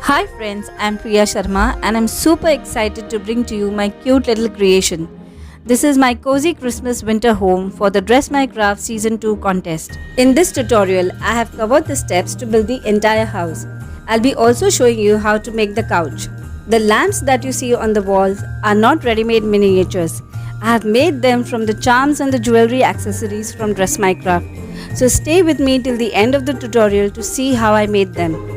Hi friends, I'm Priya Sharma and I'm super excited to bring to you my cute little creation. This is my cozy Christmas winter home for the Dress My Craft Season 2 contest. In this tutorial, I have covered the steps to build the entire house. I'll be also showing you how to make the couch. The lamps that you see on the walls are not ready-made miniatures. I have made them from the charms and the jewelry accessories from Dress My Craft. So stay with me till the end of the tutorial to see how I made them.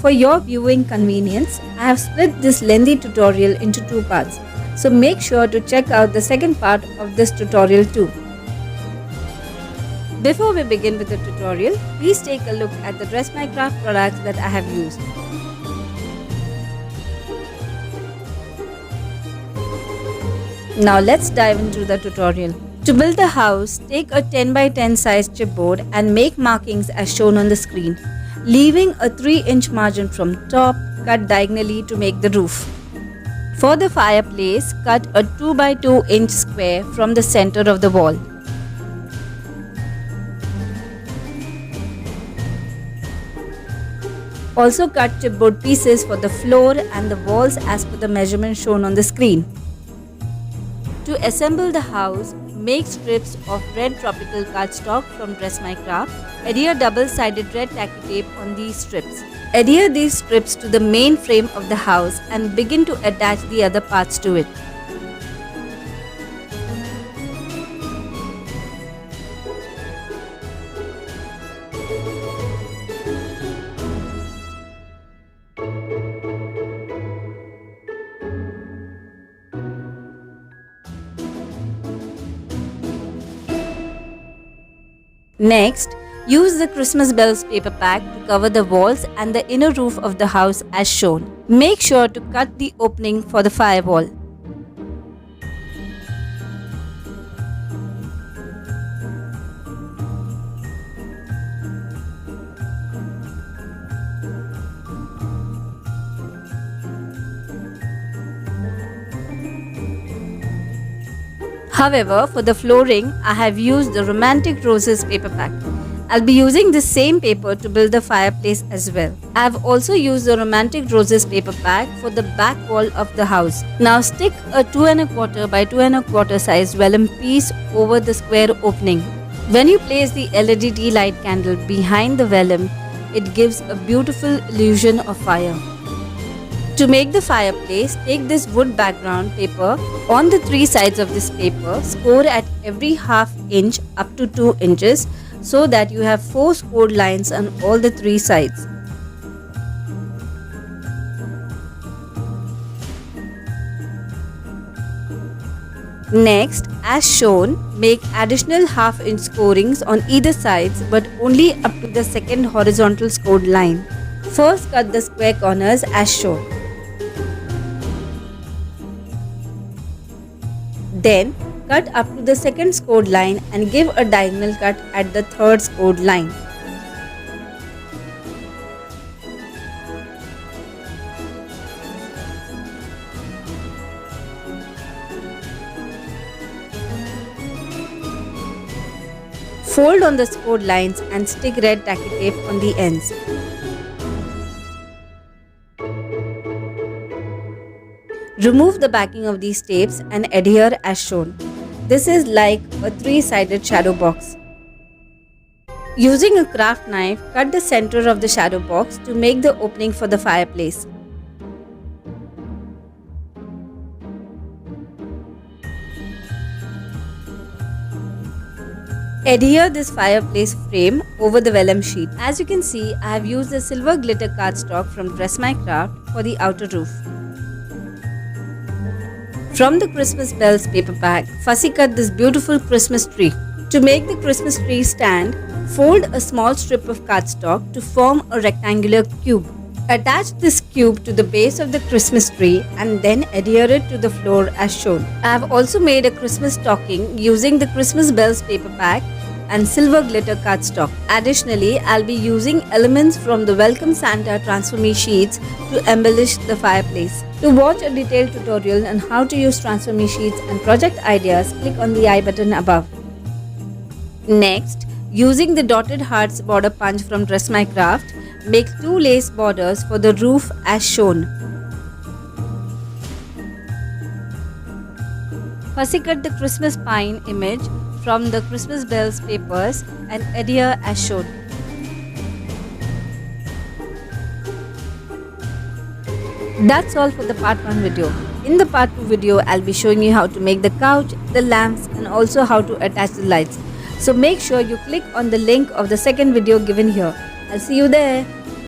For your viewing convenience, I have split this lengthy tutorial into two parts, so make sure to check out the second part of this tutorial too. Before we begin with the tutorial, please take a look at the Dress My Craft products that I have used. Now let's dive into the tutorial. To build the house, take a 10 by 10 size chipboard and make markings as shown on the screen. Leaving a 3-inch margin from top, cut diagonally to make the roof. For the fireplace, cut a 2 by 2 inch square from the center of the wall. Also cut chipboard pieces for the floor and the walls as per the measurement shown on the screen. To assemble the house, make strips of red tropical cardstock from Dress My Craft. Adhere double-sided red tacky tape on these strips. Adhere these strips to the main frame of the house and begin to attach the other parts to it. Next, use the Christmas bells paper pack to cover the walls and the inner roof of the house as shown. Make sure to cut the opening for the firewall. However, for the flooring, I have used the Romantic Roses paper pack. I'll be using the same paper to build the fireplace as well. I have also used the Romantic Roses paper pack for the back wall of the house. Now stick a 2 1/4 by 2 1/4 size vellum piece over the square opening. When you place the LED tea light candle behind the vellum, it gives a beautiful illusion of fire. To make the fireplace, take this wood background paper. On the 3 sides of this paper, score at every ½ inch up to 2 inches so that you have 4 scored lines on all the 3 sides. Next, as shown, make additional ½ inch scorings on either sides but only up to the second horizontal scored line. First, cut the square corners as shown. Then, cut up to the second scored line and give a diagonal cut at the third scored line. Fold on the scored lines and stick red tacky tape on the ends. Remove the backing of these tapes and adhere as shown. This is like a 3-sided shadow box. Using a craft knife, cut the center of the shadow box to make the opening for the fireplace. Adhere this fireplace frame over the vellum sheet. As you can see, I have used the silver glitter cardstock from Dress My Craft for the outer roof. From the Christmas bells paper pack, fussy cut this beautiful Christmas tree. To make the Christmas tree stand, fold a small strip of cardstock to form a rectangular cube. Attach this cube to the base of the Christmas tree and then adhere it to the floor as shown. I have also made a Christmas stocking using the Christmas bells paper pack and silver glitter cardstock. Additionally, I'll be using elements from the Welcome Santa transforming sheets to embellish the fireplace. To watch a detailed tutorial on how to use transforming sheets and project ideas, click on the I button above. Next, Using the dotted hearts border punch from Dress My Craft, make 2 lace borders for the roof as shown. Fussy cut the Christmas pine image from the Christmas bells papers and adhere as shown. That's all for the part 1 video. In the part 2 video, I'll be showing you how to make the couch, the lamps and also how to attach the lights. So make sure you click on the link of the second video given here. I'll see you there.